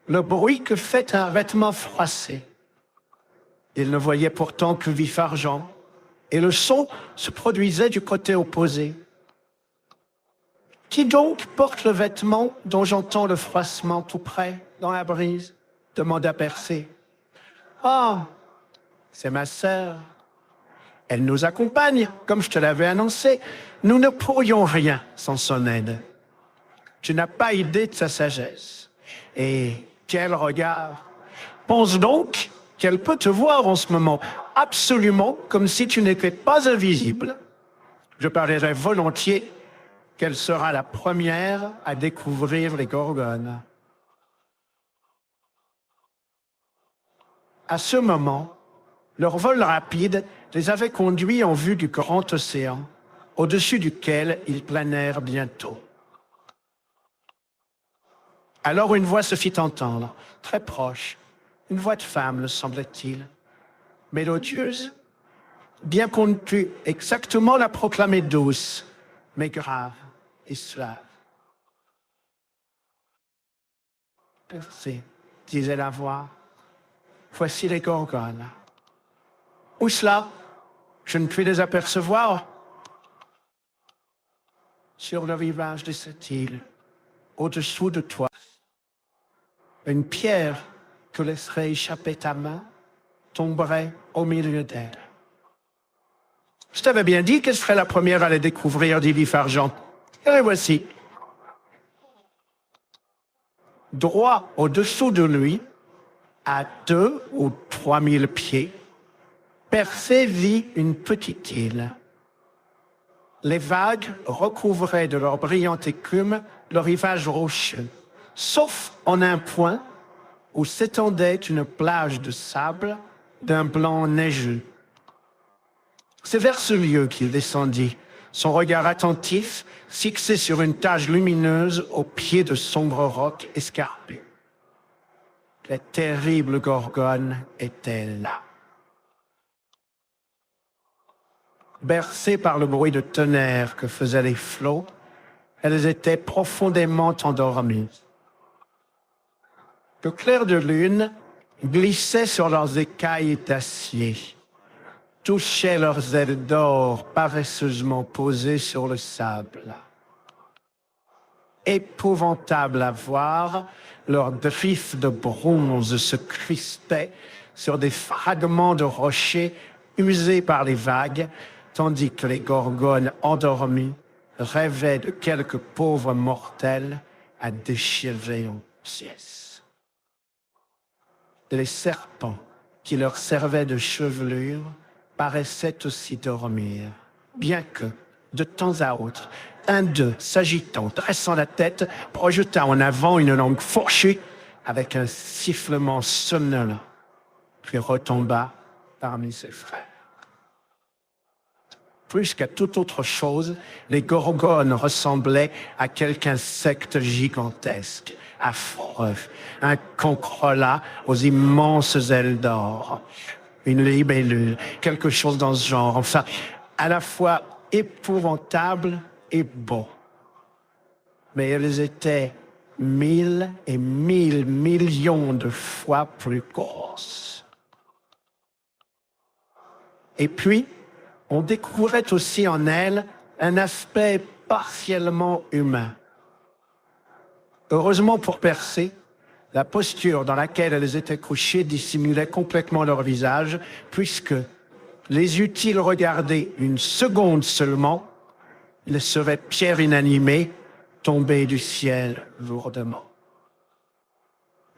le bruit que fait un vêtement froissé. Il ne voyait pourtant que Vif Argent, et le son se produisait du côté opposé. Qui donc porte le vêtement dont j'entends le froissement tout près, dans la brise? Demanda Persée. Ah, c'est ma sœur. Elle nous accompagne, comme je te l'avais annoncé. Nous ne pourrions rien sans son aide. Tu n'as pas idée de sa sagesse. Et quel regard! Pense donc qu'elle peut te voir en ce moment, absolument comme si tu n'étais pas invisible. Je parierais volontiers qu'elle sera la première à découvrir les gorgones. À ce moment, leur vol rapide les avait conduits en vue du grand océan, au-dessus duquel ils planèrent bientôt. Alors une voix se fit entendre, très proche, une voix de femme, le semblait-il, mélodieuse, bien qu'on ne pût exactement la proclamer douce, mais grave et suave. Persée, disait la voix, voici les gorgones. Où cela? Je ne puis les apercevoir. Sur le rivage de cette île, au-dessous de toi, une pierre que laisserait échapper ta main tomberait au milieu d'elle. Je t'avais bien dit qu'elle serait la première à les découvrir, dit Vif-Argent. Et les voici. Droit au-dessous de lui, à 2 ou 3 000 pieds, Persée vit une petite île. Les vagues recouvraient de leur brillante écume le rivage rocheux, sauf en un point où s'étendait une plage de sable d'un blanc neigeux. C'est vers ce lieu qu'il descendit, son regard attentif fixé sur une tache lumineuse au pied de sombres rocs escarpés. Les terribles gorgones étaient là. Bercées par le bruit de tonnerre que faisaient les flots, elles étaient profondément endormies. Le clair de lune glissait sur leurs écailles d'acier, touchait leurs ailes d'or paresseusement posées sur le sable. Épouvantable à voir, leurs griffes de bronze se crispaient sur des fragments de rochers usés par les vagues, tandis que les gorgones endormies rêvaient de quelques pauvres mortels à déchirer en pièces. Les serpents qui leur servaient de chevelure paraissaient aussi dormir, bien que, de temps à autre, un d'eux, s'agitant, dressant la tête, projeta en avant une langue fourchue avec un sifflement somnolent, puis retomba parmi ses frères. Plus qu'à toute autre chose, les gorgones ressemblaient à quelque insecte gigantesque, affreux, un concrolat aux immenses ailes d'or, une libellule, quelque chose dans ce genre, enfin, à la fois épouvantable et beau. Mais elles étaient 1000 et 1000 millions de fois plus grosses. Et puis, on découvrait aussi en elles un aspect partiellement humain. Heureusement pour Persée, la posture dans laquelle elles étaient couchées dissimulait complètement leur visage, puisque, les eût-il regardées une seconde seulement, ils seraient pierres inanimées, tombées du ciel lourdement.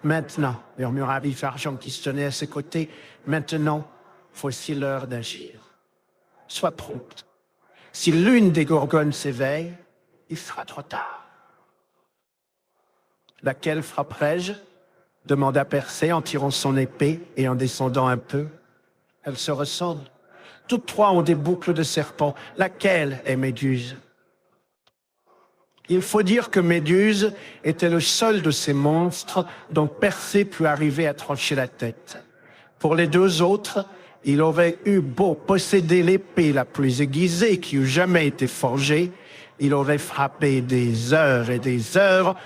Maintenant, murmura Vif-Argent qui se tenait à ses côtés, maintenant, voici l'heure d'agir. Sois prompte. Si l'une des gorgones s'éveille, il sera trop tard. Laquelle frapperai-je? Demanda Persée en tirant son épée et en descendant un peu. Elles se ressemblent. Toutes trois ont des boucles de serpent. Laquelle est Méduse? Il faut dire que Méduse était le seul de ces monstres dont Persée put arriver à trancher la tête. Pour les deux autres, il aurait eu beau posséder l'épée la plus aiguisée qui eût jamais été forgée, il aurait frappé des heures et des heures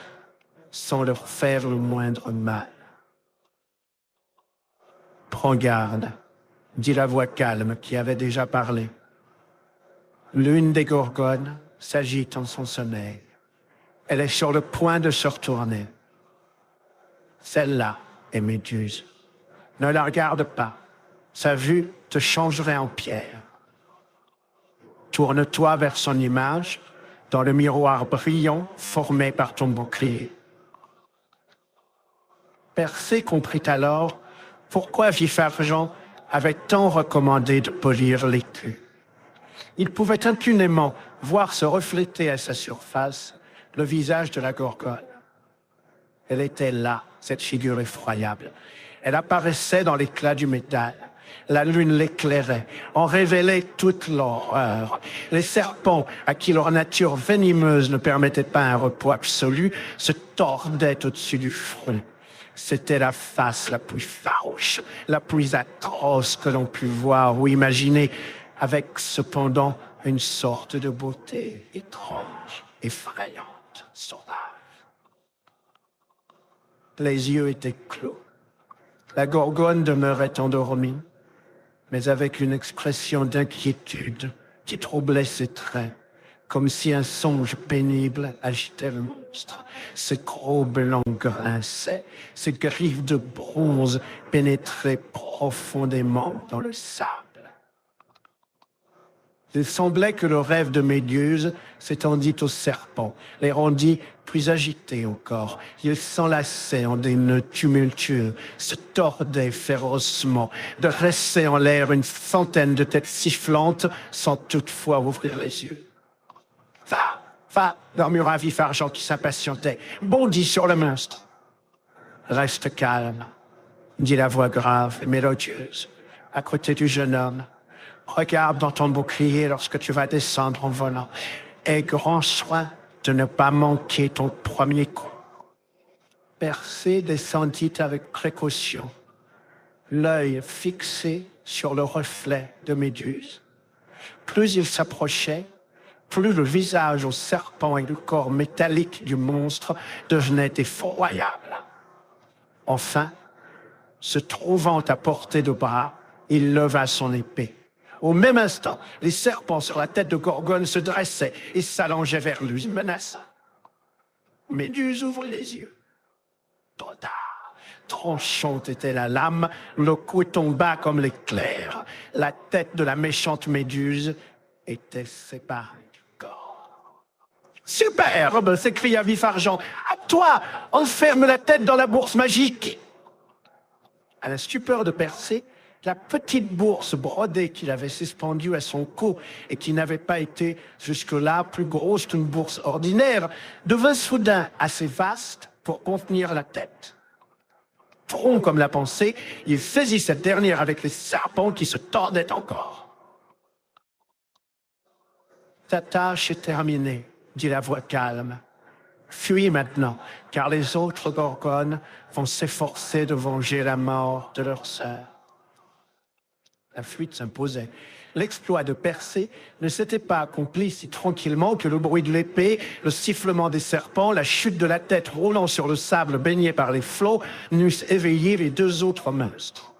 sans leur faire le moindre mal. Prends garde, dit la voix calme qui avait déjà parlé. L'une des gorgones s'agite en son sommeil. Elle est sur le point de se retourner. Celle-là est Méduse. Ne la regarde pas. Sa vue te changerait en pierre. Tourne-toi vers son image, dans le miroir brillant formé par ton bouclier. Persée comprit alors pourquoi Vif-Argent avait tant recommandé de polir l'écu. Il pouvait impunément voir se refléter à sa surface le visage de la gorgone. Elle était là, cette figure effroyable. Elle apparaissait dans l'éclat du métal. La lune l'éclairait, en révélait toute l'horreur. Les serpents, à qui leur nature venimeuse ne permettait pas un repos absolu, se tordaient au-dessus du front. C'était la face la plus farouche, la plus atroce que l'on pût voir ou imaginer, avec cependant une sorte de beauté étrange, effrayante, sauvage. Les yeux étaient clos. La gorgone demeurait endormie. mais avec une expression d'inquiétude qui troublait ses traits, comme si un songe pénible agitait le monstre. Ses gros blancs grinçaient, ses griffes de bronze pénétraient profondément dans le sable. Il semblait que le rêve de Méduse s'étendit au serpent, les rendit plus agités encore. Ils s'enlaçaient en des nœuds tumultueux, se tordaient férocement, dressaient en l'air une centaine de têtes sifflantes sans toutefois ouvrir les yeux. Va, murmura Vif-Argent qui s'impatientait. Bondis sur le monstre. Reste calme, dit la voix grave et mélodieuse, à côté du jeune homme. Regarde dans ton bouclier lorsque tu vas descendre en volant. Aie grand soin de ne pas manquer ton premier coup. Persée descendit avec précaution, l'œil fixé sur le reflet de Méduse. Plus il s'approchait, plus le visage au serpent et le corps métallique du monstre devenait effroyable. Enfin, se trouvant à portée de bras, il leva son épée. Au même instant, les serpents sur la tête de Gorgone se dressaient et s'allongeaient vers lui, menaçant. Méduse ouvrit les yeux. Trop tard. Tranchante était la lame, le coup tomba comme l'éclair. La tête de la méchante Méduse était séparée du corps. « Superbe !» s'écria Vif-Argent. « À toi, enferme la tête dans la bourse magique !» À la stupeur de Persée, la petite bourse brodée qu'il avait suspendue à son cou et qui n'avait pas été jusque-là plus grosse qu'une bourse ordinaire, devint soudain assez vaste pour contenir la tête. Prompt comme la pensée, il saisit cette dernière avec les serpents qui se tordaient encore. « Ta tâche est terminée, » dit la voix calme. « Fuis maintenant, car les autres Gorgones vont s'efforcer de venger la mort de leur sœur. » La fuite s'imposait. L'exploit de Persée ne s'était pas accompli si tranquillement que le bruit de l'épée, le sifflement des serpents, la chute de la tête roulant sur le sable baigné par les flots n'eussent éveillé les deux autres monstres.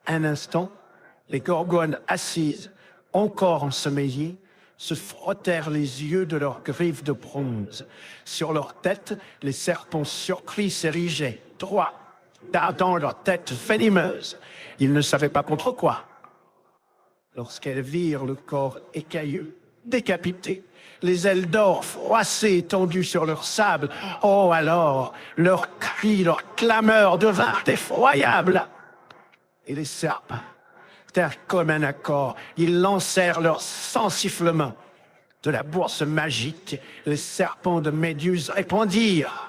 Un instant, les Gorgones assises, encore ensommeillées, se frottèrent les yeux de leurs griffes de bronze. Sur leur tête, les serpents surpris s'érigeaient, droits, dardant leur tête venimeuse. Ils ne savaient pas contre quoi. Lorsqu'elles virent le corps écailleux, décapité, les ailes d'or froissées étendues sur leur sable, oh alors, leurs cris, leurs clameurs devinrent effroyables. Et les serpents, d'un commun accord, ils lancèrent leurs 100 sifflements. De la bourse magique, les serpents de Méduse répondirent.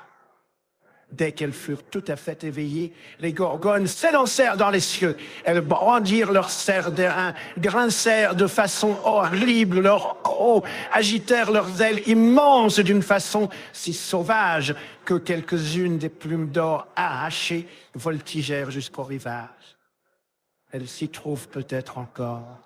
Dès qu'elles furent tout à fait éveillées, les Gorgones s'élancèrent dans les cieux. Elles brandirent leurs serres d'airain, grincèrent de façon horrible leurs crocs, agitèrent leurs ailes immenses d'une façon si sauvage que quelques-unes des plumes d'or arrachées voltigèrent jusqu'au rivage. Elles s'y trouvent peut-être encore.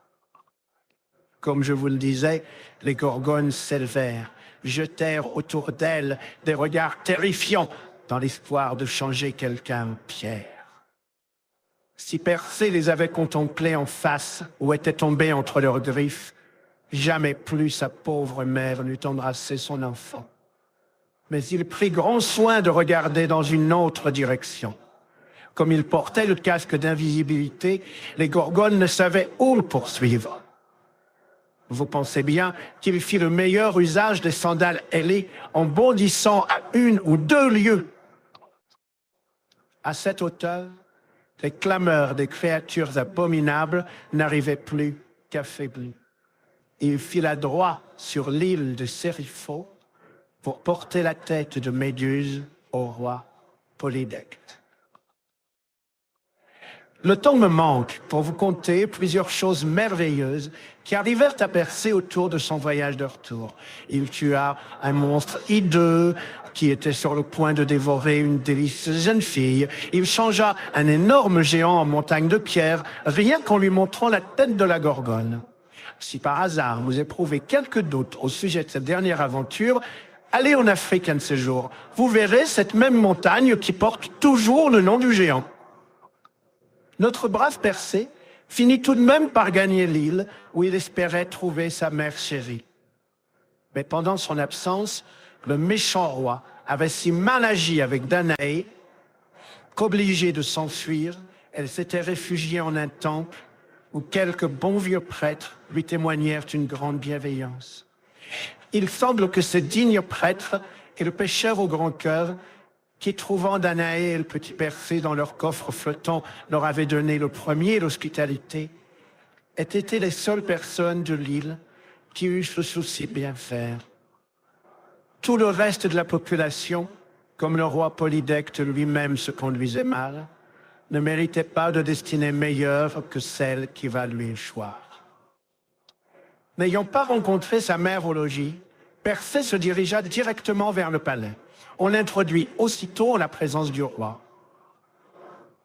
Comme je vous le disais, les Gorgones s'élevèrent, jetèrent autour d'elles des regards terrifiants, dans l'espoir de changer quelqu'un en pierre. Si Persée les avait contemplés en face ou était tombé entre leurs griffes, jamais plus sa pauvre mère n'eût embrassé son enfant. Mais il prit grand soin de regarder dans une autre direction. Comme il portait le casque d'invisibilité, les Gorgones ne savaient où le poursuivre. Vous pensez bien qu'il fit le meilleur usage des sandales ailées en bondissant à 1 ou 2 lieues. À cette hauteur, les clameurs des créatures abominables n'arrivaient plus qu'affaiblis. Il fila droit sur l'île de Sérifo pour porter la tête de Méduse au roi Polydecte. Le temps me manque pour vous conter plusieurs choses merveilleuses qui arrivèrent à Persée autour de son voyage de retour. Il tua un monstre hideux qui était sur le point de dévorer une délicieuse jeune fille. Il changea un énorme géant en montagne de pierre, rien qu'en lui montrant la tête de la Gorgone. Si par hasard vous éprouvez quelques doutes au sujet de cette dernière aventure, allez en Afrique un de ces jours. Vous verrez cette même montagne qui porte toujours le nom du géant. Notre brave Persée finit tout de même par gagner l'île où il espérait trouver sa mère chérie. Mais pendant son absence, le méchant roi avait si mal agi avec Danaé qu'obligée de s'enfuir, elle s'était réfugiée en un temple où quelques bons vieux prêtres lui témoignèrent une grande bienveillance. Il semble que ce digne prêtre et le pêcheur au grand cœur, qui, trouvant Danaé et le petit Persée dans leur coffre flottant, leur avait donné le premier l'hospitalité, aient été les seules personnes de l'île qui eussent le souci de bien faire. Tout le reste de la population, comme le roi Polydecte lui-même se conduisait mal, ne méritait pas de destinée meilleure que celle qui va lui échoir. N'ayant pas rencontré sa mère au logis, Persée se dirigea directement vers le palais. On l'introduit aussitôt en la présence du roi.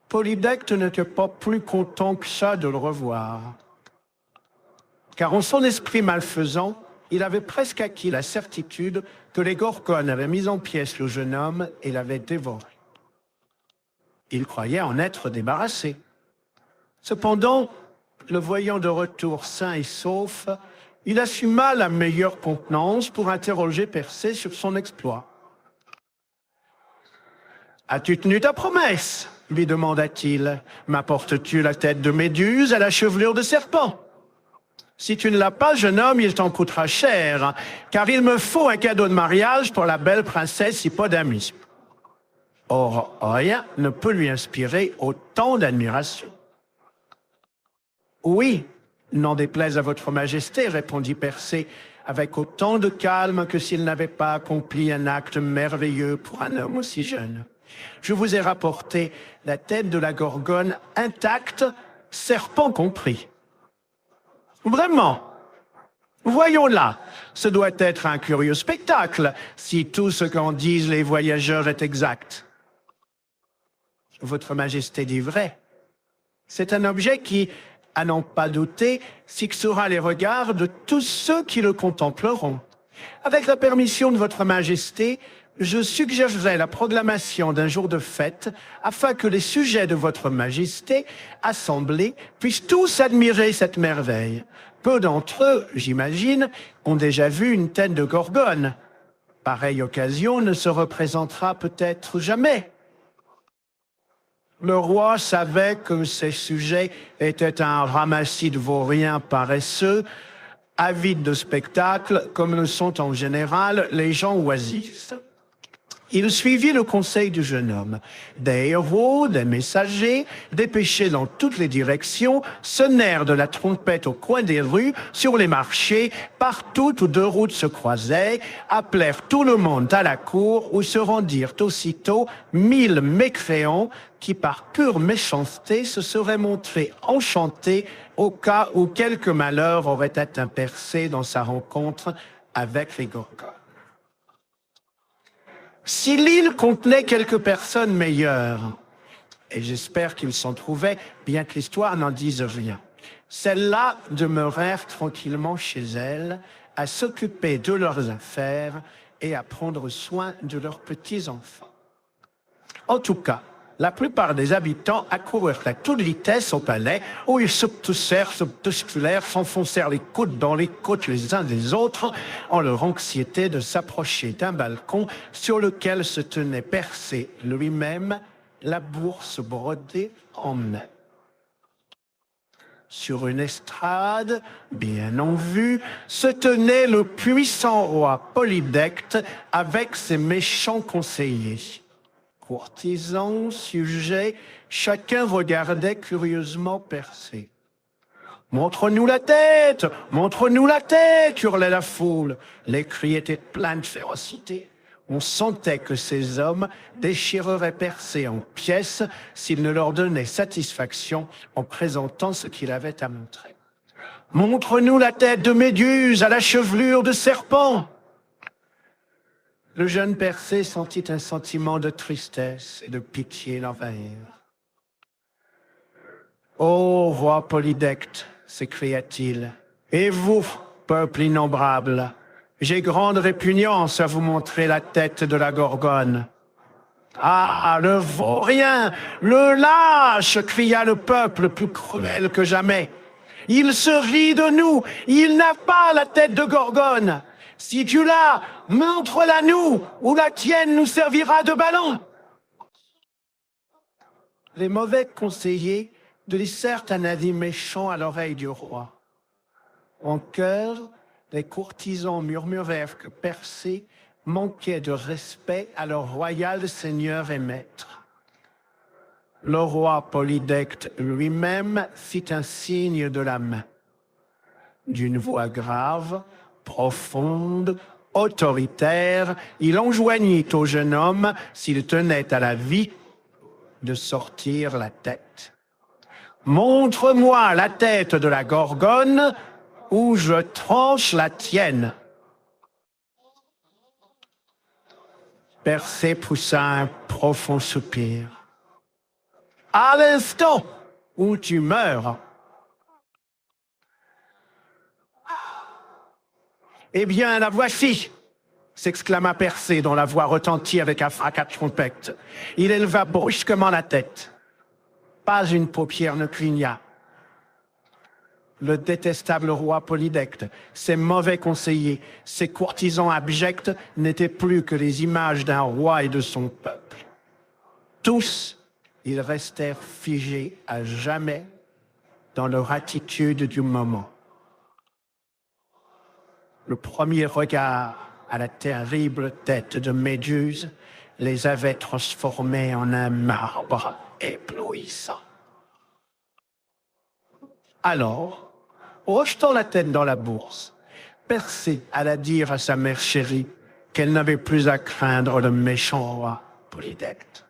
Polydecte n'était pas plus content que ça de le revoir, car en son esprit malfaisant, il avait presque acquis la certitude que les Gorgones avaient mis en pièces le jeune homme et l'avaient dévoré. Il croyait en être débarrassé. Cependant, le voyant de retour sain et sauf, il assuma la meilleure contenance pour interroger Persée sur son exploit. « As-tu tenu ta promesse ?» lui demanda-t-il. « M'apportes-tu la tête de Méduse à la chevelure de serpent ?» « Si tu ne l'as pas, jeune homme, il t'en coûtera cher, car il me faut un cadeau de mariage pour la belle princesse Hippodamie. » Or, rien ne peut lui inspirer autant d'admiration. « Oui, n'en déplaise à votre majesté, » répondit Persée, avec autant de calme que s'il n'avait pas accompli un acte merveilleux pour un homme aussi jeune. « Je vous ai rapporté la tête de la Gorgone intacte, serpent compris. » Vraiment? Voyons là, ce doit être un curieux spectacle, si tout ce qu'en disent les voyageurs est exact. Votre Majesté dit vrai. C'est un objet qui, à n'en pas douter, fixera les regards de tous ceux qui le contempleront. Avec la permission de Votre Majesté, je suggérerais la proclamation d'un jour de fête afin que les sujets de Votre Majesté, assemblés, puissent tous admirer cette merveille. Peu d'entre eux, j'imagine, ont déjà vu une tête de Gorgone. Pareille occasion ne se représentera peut-être jamais. Le roi savait que ces sujets étaient un ramassis de vauriens paresseux, avides de spectacle, comme le sont en général les gens oisifs. Il suivit le conseil du jeune homme. Des héros, des messagers, dépêchés dans toutes les directions, sonnèrent de la trompette au coin des rues, sur les marchés, partout où deux routes se croisaient, appelèrent tout le monde à la cour, où se rendirent aussitôt 1000 mécréants qui, par pure méchanceté, se seraient montrés enchantés au cas où quelque malheur aurait atteint Persée dans sa rencontre avec les Gorgones. Si l'île contenait quelques personnes meilleures, et j'espère qu'il s'en trouvait, bien que l'histoire n'en dise rien, celles-là demeurèrent tranquillement chez elles, à s'occuper de leurs affaires et à prendre soin de leurs petits-enfants. En tout cas, la plupart des habitants accoururent à toute vitesse au palais, où ils s'obtoussèrent, s'obtusculèrent, s'enfoncèrent les coudes dans les côtes les uns des autres, en leur anxiété de s'approcher d'un balcon sur lequel se tenait Persée lui-même, la bourse brodée en mai. Sur une estrade, bien en vue, se tenait le puissant roi Polydecte avec ses méchants conseillers. Courtisans, sujets, chacun regardait curieusement Persée. « Montre-nous la tête! Montre-nous la tête !» hurlait la foule. Les cris étaient pleins de férocité. On sentait que ces hommes déchireraient Persée en pièces s'il ne leur donnait satisfaction en présentant ce qu'il avait à montrer. « Montre-nous la tête de Méduse à la chevelure de serpent !» Le jeune Persée sentit un sentiment de tristesse et de pitié l'envahir. « Ô roi Polydecte, s'écria-t-il, et vous, peuple innombrable, j'ai grande répugnance à vous montrer la tête de la Gorgone. Ah, le vaurien, le lâche, cria le peuple plus cruel que jamais. Il se rit de nous, il n'a pas la tête de Gorgone. Si tu l'as, montre-la nous, ou la tienne nous servira de ballon. Les mauvais conseillers glissèrent un avis méchant à l'oreille du roi. En chœur, les courtisans murmurèrent que Persée manquait de respect à leur royal seigneur et maître. Le roi Polydecte lui-même fit un signe de la main. D'une voix grave, profonde, autoritaire, il enjoignit au jeune homme, s'il tenait à la vie, de sortir la tête. « Montre-moi la tête de la Gorgone, ou je tranche la tienne. » Persée poussa un profond soupir. « À l'instant où tu meurs. » « Eh bien, la voici !» s'exclama Persée, dont la voix retentit avec un fracas de trompette. Il éleva brusquement la tête. Pas une paupière ne cligna. Le détestable roi Polydecte, ses mauvais conseillers, ses courtisans abjects n'étaient plus que les images d'un roi et de son peuple. Tous, ils restèrent figés à jamais dans leur attitude du moment. Le premier regard à la terrible tête de Méduse les avait transformés en un marbre éblouissant. Alors, rejetant la tête dans la bourse, Persée alla dire à sa mère chérie qu'elle n'avait plus à craindre le méchant roi Polydecte.